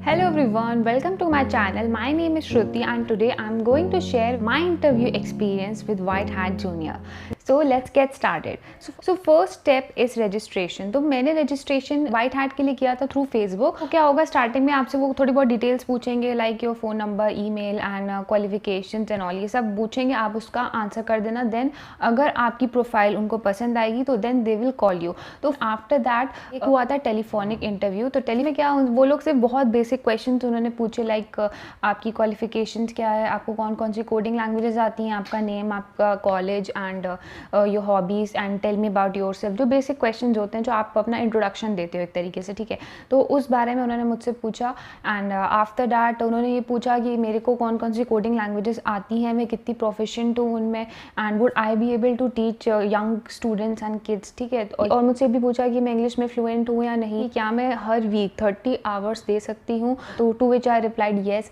Hello everyone, welcome to my channel. My name is Shruti and today I'm going to share my interview experience with White Hat Junior. So let's get started. So first step is registration. तो मैंने registration White Hat के लिए किया था through Facebook. तो क्या होगा, starting में आपसे वो थोड़ी बहुत डिटेल्स पूछेंगे like your phone number, email and qualifications and all, ये सब पूछेंगे, आप उसका आंसर कर देना. देन अगर आपकी प्रोफाइल उनको पसंद आएगी तो then they will call you. तो आफ्टर दैट एक हुआ था टेलीफोनिक इंटरव्यू. तो टेली में क्या, वो लोग सिर्फ बहुत बेसिक क्वेश्चन उन्होंने पूछे लाइक आपकी क्वालिफिकेशंस क्या है, आपको कौन कौन सी कोडिंग लैंग्वेजेस आती हैं, आपका नेम, आपका college and your hobbies and tell me about yourself. जो बेसिक क्वेश्चन होते हैं जो आप अपना इंट्रोडक्शन देते हो एक तरीके से, ठीक है. तो उस बारे में उन्होंने मुझसे पूछा एंड आफ्टर दैट उन्होंने ये पूछा कि मेरे को कौन कौन सी कोडिंग लैंग्वेजेस आती हैं, मैं कितनी प्रोफिशिएंट हूँ उनमें and would I be able to teach young students and kids, ठीक है. और मुझसे भी पूछा कि मैं इंग्लिश में फ्लुएंट हूँ या नहीं, क्या मैं हर वीक 30 आवर्स दे सकती हूँ. तो to which I replied yes.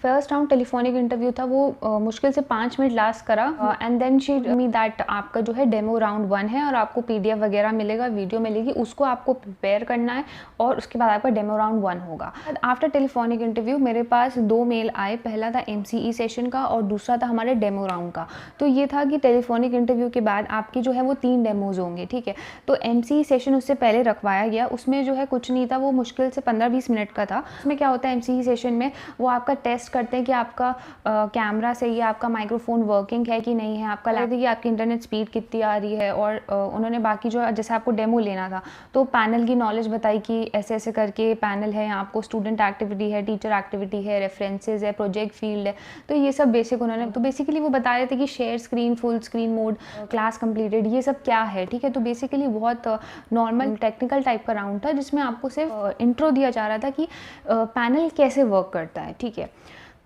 First round telephonic interview था, वो मुश्किल से 5 मिनट लास्ट करा and then she me that आपका जो है डेमो राउंड 1 है और आपको PDF वगैरह मिलेगा, वीडियो मिलेगी, उसको आपको प्रिपेयर करना है और उसके बाद आपका डेमो राउंड 1 होगा. आफ्टर टेलीफोनिक इंटरव्यू मेरे पास 2 मेल आए. पहला था MCE सेशन का और दूसरा था हमारे डेमो राउंड का. तो ये था कि टेलीफोनिक इंटरव्यू के बाद आपकी जो है वो 3 डेमोज होंगे, ठीक है. तो MCE सेशन उससे पहले रखवाया गया, उसमें जो है कुछ नहीं था, वो मुश्किल से 15-20 मिनट का था. उसमें क्या होता है MCE सेशन में, वो आपका टेस्ट करते हैं कि आपका कैमरा सही है, आपका माइक्रोफोन वर्किंग है कि नहीं है, आपका लगता है कि आपकी इंटरनेट स्पीड कितनी आ रही है. और उन्होंने बाकी जो जैसे आपको डेमो लेना था तो पैनल की नॉलेज बताई कि ऐसे ऐसे करके पैनल है, आपको स्टूडेंट एक्टिविटी है, टीचर एक्टिविटी है, रेफरेंसेज है, प्रोजेक्ट फील्ड है. तो ये सब बेसिक उन्होंने, तो बेसिकली वो बता रहे थे कि share screen, full screen mode, class completed, ये सब क्या है, ठीक है. तो बेसिकली बहुत नॉर्मल टेक्निकल टाइप का राउंड था जिसमें आपको सिर्फ इंट्रो दिया जा रहा था कि पैनल कैसे वर्क करता है, ठीक है.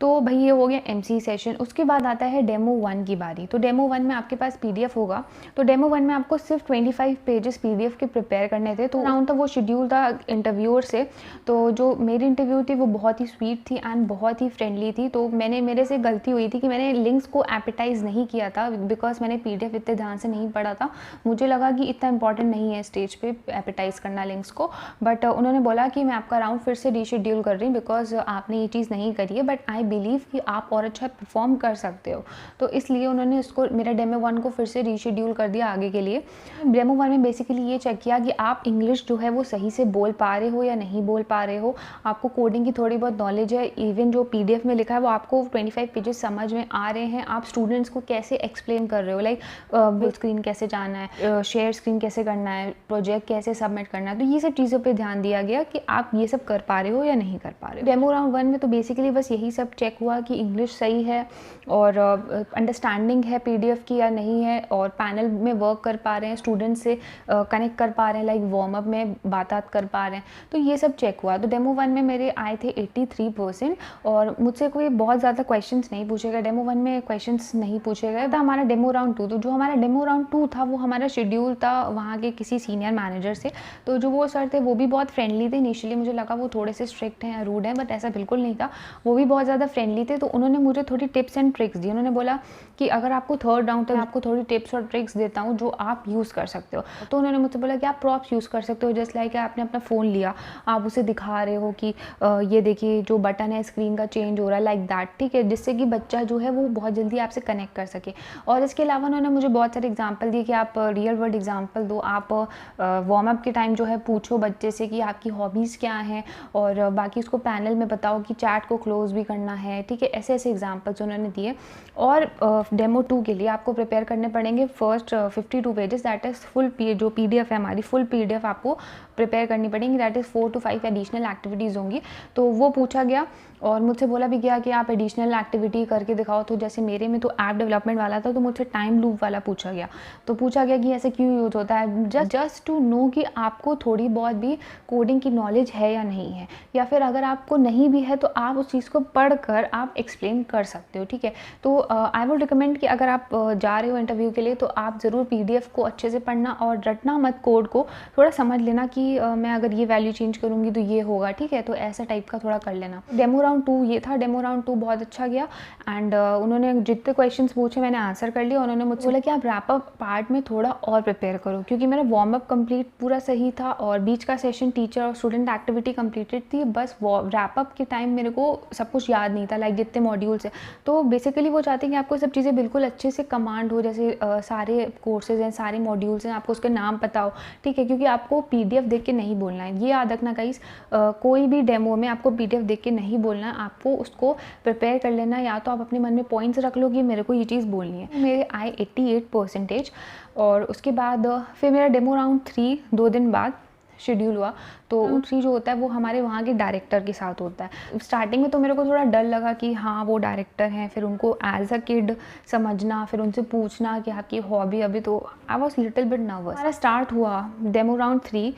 तो भाई ये हो गया MCE सेशन. उसके बाद आता है डेमो 1 की बारी. तो डेमो 1 में आपके पास PDF होगा. तो डेमो 1 में आपको सिर्फ 25 पेजेस PDF के प्रिपेयर करने थे. तो राउंड था वो शेड्यूल था इंटरव्यूअर से. तो जो मेरी इंटरव्यू थी वो बहुत ही स्वीट थी एंड बहुत ही फ्रेंडली थी. तो मेरे से गलती हुई थी कि मैंने लिंक्स को एपिटाइज़ नहीं किया था बिकॉज मैंने PDF इतने ध्यान से नहीं पढ़ा था. मुझे लगा कि इतना इंपॉर्टेंट नहीं है स्टेज पे एपिटाइज़ करना लिंक्स को. बट उन्होंने बोला कि मैं आपका राउंड फिर से रीशेड्यूल कर रही हूँ बिकॉज आपने ये चीज़ नहीं करी है, बट आई बिलीव कि आप और अच्छा परफॉर्म कर सकते हो. तो इसलिए उन्होंने उसको, मेरा डेमो 1 को फिर से रीशेड्यूल कर दिया आगे के लिए. डेमो 1 में बेसिकली ये चेक किया कि आप इंग्लिश जो है वो सही से बोल पा रहे हो या नहीं बोल पा रहे हो, आपको कोडिंग की थोड़ी बहुत नॉलेज है, इवन जो PDF में लिखा है वो आपको 25 पेजेस समझ में आ रहे हैं, आप स्टूडेंट्स को कैसे एक्सप्लेन कर रहे हो, लाइक फुल स्क्रीन कैसे जाना है, शेयर स्क्रीन कैसे करना है, प्रोजेक्ट कैसे सबमिट करना है. तो ये सब चीज़ों पर ध्यान दिया गया कि आप ये सब कर पा रहे हो या नहीं कर पा रहे हो. डेमो राउंड 1 में तो बेसिकली बस यही सब चेक हुआ कि इंग्लिश सही है और अंडरस्टैंडिंग है PDF की या नहीं है, और पैनल में वर्क कर पा रहे हैं, स्टूडेंट से कनेक्ट कर पा रहे हैं, लाइक वार्म अप में बात कर पा रहे हैं. तो ये सब चेक हुआ. तो डेमो 1 में मेरे आए थे 83% और मुझसे कोई बहुत ज़्यादा क्वेश्चंस नहीं पूछे गए. डेमो 1 में क्वेश्चंस नहीं पूछे गए. तो हमारा डेमो राउंड 2, तो जो हमारा डेमो राउंड 2 था वो हमारा शेड्यूल था वहाँ के किसी सीनियर मैनेजर से. तो जो वो सर थे वो भी बहुत फ्रेंडली थे. इनिशियली मुझे लगा वो थोड़े से स्ट्रिक्ट हैं या रूड हैं, बट ऐसा बिल्कुल नहीं था. वो भी बहुत ज़्यादा फ्रेंडली थे. तो उन्होंने मुझे थोड़ी टिप्स एंड ट्रिक्स दी. उन्होंने बोला कि अगर आपको थर्ड राउंड तक आपको थोड़ी टिप्स और ट्रिक्स देता हूँ जो आप यूज़ कर सकते हो. तो उन्होंने मुझसे बोला कि आप प्रॉप्स यूज़ कर सकते हो, जस्ट लाइक आपने अपना फ़ोन लिया, आप उसे दिखा रहे हो कि ये देखिए जो बटन है स्क्रीन का चेंज हो रहा है, लाइक दैट, ठीक है, जिससे कि बच्चा जो है वो बहुत जल्दी आपसे कनेक्ट कर सके. और इसके अलावा उन्होंने मुझे बहुत सारे एग्जाम्पल दिए कि आप रियल वर्ल्ड एग्जाम्पल दो, आप वार्म अप के टाइम जो है पूछो बच्चे से कि आपकी हॉबीज़ क्या हैं, और बाकी उसको पैनल में बताओ कि चैट को क्लोज भी करना है, ठीक है. ऐसे ऐसे एग्जाम्पल्स उन्होंने दिए. और डेमो 2 के लिए आपको प्रिपेयर करने पड़ेंगे first 52 pages, that is full जो PDF है हमारी फुल PDF आपको प्रिपेयर करनी पड़ेगी. That is 4 to 5 additional activities होंगी. तो वो पूछा गया और मुझसे बोला भी गया कि आप एडिशनल एक्टिविटी करके दिखाओ. तो जैसे मेरे में तो ऐप डेवलपमेंट वाला था, तो मुझसे टाइम लूप वाला पूछा गया. तो पूछा गया कि ऐसे क्यों यूज़ होता है, जस्ट टू नो कि आपको थोड़ी बहुत भी कोडिंग की नॉलेज है या नहीं है, या फिर अगर आपको नहीं भी है तो आप उस चीज़ को पढ़ कर आप एक्सप्लेन कर सकते हो, ठीक है। तो आई वुड रिकमेंड कि अगर आप जा रहे हो इंटरव्यू के लिए तो आप ज़रूर PDF को अच्छे से पढ़ना और रटना मत, कोड को थोड़ा समझ लेना कि मैं अगर ये वैल्यू चेंज करूँगी तो ये होगा, ठीक है। तो ऐसा टाइप का थोड़ा कर लेना। डेमो राउंड 2 ये था। डेमो राउंड 2 बहुत अच्छा गया एंड उन्होंने जितने क्वेश्चंस पूछे मैंने आंसर कर लिया। उन्होंने मुझसे बोला कि आप रैप अप पार्ट में थोड़ा और प्रिपेयर करो, क्योंकि मेरा वार्म अप कंप्लीट पूरा सही था और बीच का सेशन टीचर और स्टूडेंट एक्टिविटी कंप्लीटेड थी। बस रैप अप के टाइम मेरे को सब कुछ याद नहीं था, लाइक जितने मॉड्यूल्स हैं। तो बेसिकली वो चाहते हैं कि आपको सब चीज़ें बिल्कुल अच्छे से कमांड हो, जैसे सारे कोर्सेज हैं, सारे मॉड्यूल्स हैं, आपको उसके नाम पता हो, ठीक है। क्योंकि आपको PDF देख के नहीं बोलना है, ये याद रखना गाइस। कोई भी डेमो में आपको PDF देख के नहीं बोलना है, आपको उसको प्रिपेयर कर लेना। या तो आप अपने मन में पॉइंट्स रख लो कि मेरे को ये चीज़ बोलनी है। मेरे आए 88% और उसके बाद फिर मेरा डेमो राउंड 3 2 दिन बाद शेड्यूल हुआ। तो 3 जो होता है वो हमारे वहाँ के डायरेक्टर के साथ होता है। स्टार्टिंग में तो मेरे को थोड़ा डर लगा कि हाँ वो डायरेक्टर हैं, फिर उनको एज अ किड समझना, फिर उनसे पूछना कि आपकी हॉबी। अभी तो I was little bit nervous. हमारा स्टार्ट हुआ डेमो राउंड 3।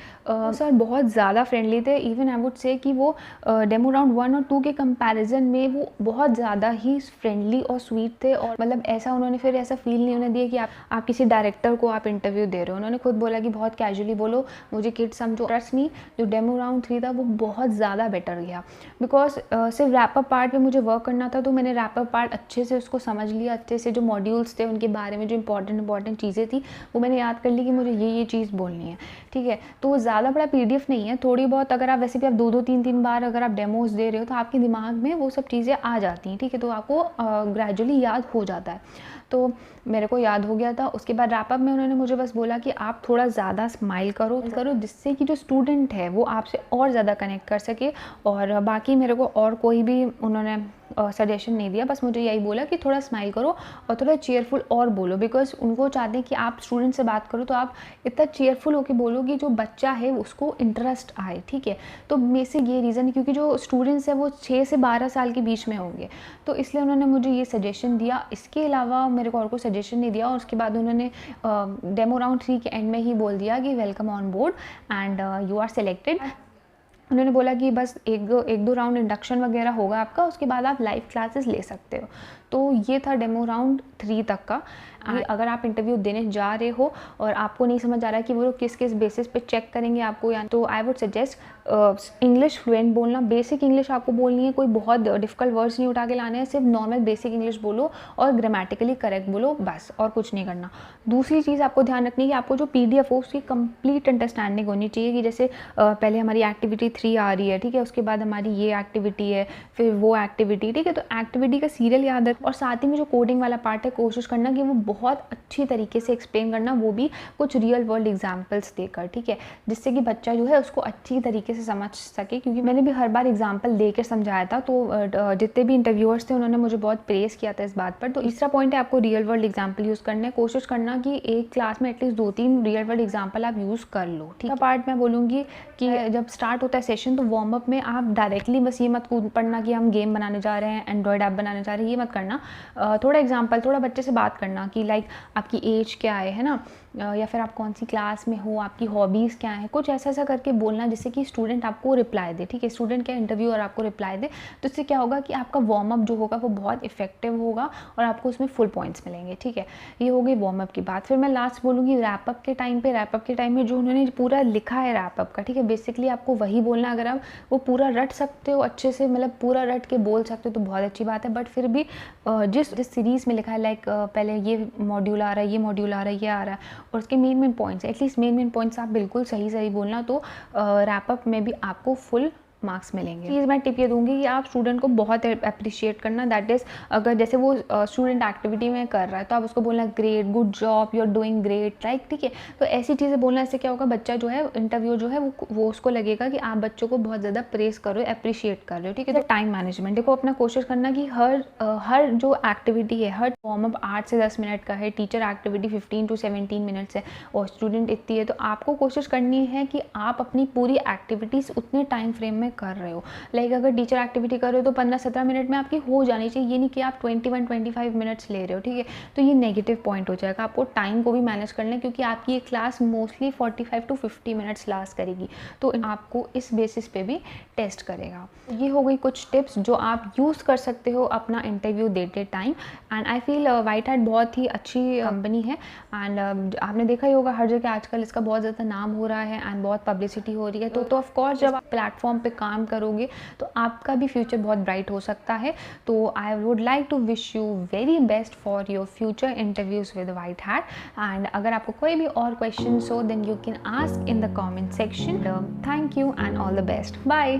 सर बहुत ज़्यादा फ्रेंडली थे। इवन आई वुड से कि वो डेमो राउंड 1 और 2 के कंपैरिजन में वो बहुत ज़्यादा ही फ्रेंडली और स्वीट थे। और मतलब ऐसा उन्होंने फिर ऐसा फील नहीं होने दिया कि आप किसी डायरेक्टर को आप इंटरव्यू दे रहे हो। उन्होंने खुद बोला कि बहुत कैजुअली बोलो, मुझे किड समझो। ट्रस्ट मी, जो डेमो राउंड 3 था वो बहुत ज़्यादा बेटर गया, बिकॉज सिर्फ रैपअप पार्ट पे मुझे वर्क करना था। तो मैंने रैपअप पार्ट अच्छे से उसको समझ लिया, अच्छे से जो मॉड्यूल्स थे उनके बारे में जो इंपॉर्टेंट चीज़ें थी वो मैंने याद कर ली कि मुझे ये चीज़ बोलनी है, ठीक है। तो ज़्यादा बड़ा PDF नहीं है, थोड़ी बहुत अगर आप वैसे भी आप 2-2 3-3 बार अगर आप डेमोज दे रहे हो तो आपके दिमाग में वो सब चीज़ें आ जाती हैं, ठीक है। तो आपको ग्रेजुअली याद हो जाता है। तो मेरे को याद हो गया था। उसके बाद रैपअप में उन्होंने मुझे बस बोला कि आप थोड़ा ज़्यादा स्माइल करो, जिससे कि जो स्टूडेंट है वो आपसे और ज़्यादा कनेक्ट कर सके। और बाकी मेरे को और कोई भी उन्होंने सजेशन नहीं दिया, बस मुझे यही बोला कि थोड़ा स्माइल करो और थोड़ा चेयरफुल और बोलो, बिकॉज उनको चाहते हैं कि आप स्टूडेंट से बात करो तो आप इतना चेयरफुल होकर बोलो कि जो बच्चा है उसको इंटरेस्ट आए, ठीक है। तो बेसिक ये रीज़न है, क्योंकि जो स्टूडेंट्स है वो 6 से 12 साल के बीच में होंगे, तो इसलिए उन्होंने मुझे ये सजेशन दिया। इसके अलावा मेरे को और कोई सजेशन नहीं दिया। और उसके बाद उन्होंने डेमो राउंड 3 के एंड में ही बोल दिया कि welcome on board and you are selected. उन्होंने बोला कि बस एक दो राउंड इंडक्शन वगैरह होगा आपका, उसके बाद आप लाइव क्लासेस ले सकते हो। तो ये था डेमो राउंड 3 तक का। अगर आप इंटरव्यू देने जा रहे हो और आपको नहीं समझ आ रहा है कि वो लोग किस किस बेसिस पे चेक करेंगे आपको, या तो I would suggest English fluent बोलना। बेसिक इंग्लिश आपको बोलनी है, कोई बहुत डिफिकल्ट वर्ड्स नहीं उठा के लाने हैं, सिर्फ नॉर्मल बेसिक इंग्लिश बोलो और ग्रामेटिकली करेक्ट बोलो, बस और कुछ नहीं करना। दूसरी चीज़ आपको ध्यान रखनी है कि आपको जो PDF हो उसकी कंप्लीट अंडरस्टैंडिंग होनी चाहिए, कि जैसे पहले हमारी एक्टिविटी 3 आ रही है, ठीक है, उसके बाद हमारी ये एक्टिविटी है, फिर वो एक्टिविटी, ठीक है। तो एक्टिविटी का सीरियल याद रख, और साथ ही में जो कोडिंग वाला पार्ट है कोशिश करना कि वो बहुत अच्छी तरीके से एक्सप्लेन करना, वो भी कुछ रियल वर्ल्ड एग्जाम्पल्स देकर, ठीक है, जिससे कि बच्चा जो है उसको अच्छी तरीके से समझ सके। क्योंकि मैंने भी हर बार एग्जाम्पल देकर समझाया था, तो जितने भी इंटरव्यूअर्स थे उन्होंने मुझे बहुत प्रेस किया था इस बात पर। तो तीसरा पॉइंट है आपको रियल वर्ल्ड एग्जाम्पल यूज़ करना है। कोशिश करना कि एक क्लास में एटलीस्ट 2-3 रियल वर्ल्ड एग्जाम्पल आप यूज़ कर लो, ठीक है। पार्ट मैं बोलूँगी कि जब स्टार्ट होता है सेशन तो वार्म अप में आप डायरेक्टली बस ये मत कूद पड़ना कि हम गेम बनाने जा रहे हैं, एंड्रॉयड ऐप बनाने जा रहे हैं, ये मत करना। थोड़ा एग्जाम्पल, थोड़ा बच्चे से बात करना कि लाइक आपकी एज क्या है ना, या फिर आप कौन सी क्लास में हो, आपकी हॉबीज़ क्या हैं, कुछ ऐसा करके बोलना जिससे कि स्टूडेंट आपको रिप्लाई दे, ठीक है। स्टूडेंट क्या इंटरव्यूअर आपको रिप्लाई दे, तो इससे क्या होगा कि आपका वार्म अप जो होगा वो बहुत इफेक्टिव होगा और आपको उसमें फुल पॉइंट्स मिलेंगे, ठीक है। ये हो गई वार्म अप की बात। फिर मैं लास्ट बोलूँगी रैपअप के टाइम पे जो उन्होंने पूरा लिखा है रैपअप का, ठीक है, बेसिकली आपको वही बोलना। अगर आप वो पूरा रट सकते हो अच्छे से, मतलब पूरा रट के बोल सकते हो तो बहुत अच्छी बात है। बट फिर भी जिस सीरीज़ में लिखा है, लाइक पहले ये मॉड्यूल आ रहा है, ये मॉड्यूल आ रहा है, ये आ रहा है, और उसके main points, at least main points आप बिल्कुल सही बोलना, तो रैपअप में भी आपको फुल मार्क्स मिलेंगे। चीज़ मैं टिप ये दूंगी कि आप स्टूडेंट को बहुत अप्रिशिएट करना। दैट इज़, अगर जैसे वो स्टूडेंट एक्टिविटी में कर रहा है तो आप उसको बोलना great, good job, you are doing great, like, ठीक है। तो ऐसी चीज़ें बोलना, इससे क्या होगा, बच्चा जो है इंटरव्यू जो है वो उसको लगेगा कि आप बच्चों को बहुत ज़्यादा प्रेस कर रहे हो, अप्रिशिएट कर रहे हो, ठीक है। तो टाइम मैनेजमेंट देखो, अपना कोशिश करना कि हर जो एक्टिविटी है, हर वार्म अप 8 से 10 मिनट का है, टीचर एक्टिविटी 15 to 17 मिनट्स है और स्टूडेंट इतनी है, तो आपको कोशिश करनी है कि आप अपनी पूरी एक्टिविटीज़ उतने टाइम फ्रेम में में कर रहे हो। लाइक अगर टीचर एक्टिविटी कर रहे हो तो 15-17 मिनट में आपकी हो जानी चाहिए, ये नहीं कि आप 21-25 मिनट्स ले रहे हो, ठीक है। तो ये नेगेटिव पॉइंट हो जाएगा। आपको टाइम को भी मैनेज करना है, क्योंकि आपकी ये class mostly 45 to 50 minutes last करेगी, तो आपको इस बेसिस पे भी टेस्ट करेगा। ये हो गई कुछ टिप्स जो आप यूज़ कर सकते हो अपना इंटरव्यू देते time. And I feel white hat बहुत ही अच्छी कंपनी है। एंड आपने देखा ही होगा हर जगह आजकल इसका बहुत ज़्यादा नाम हो रहा है एंड बहुत पब्लिसिटी हो रही है। तो ऑफ कोर्स जब आप प्लेटफॉर्म पे काम करोगे तो आपका भी फ्यूचर बहुत ब्राइट हो सकता है। तो I would like to wish you very best for your future interviews with White Hat. And अगर आपको कोई भी और क्वेश्चन हो then you can ask in the comment section. Thank you and all the best. Bye.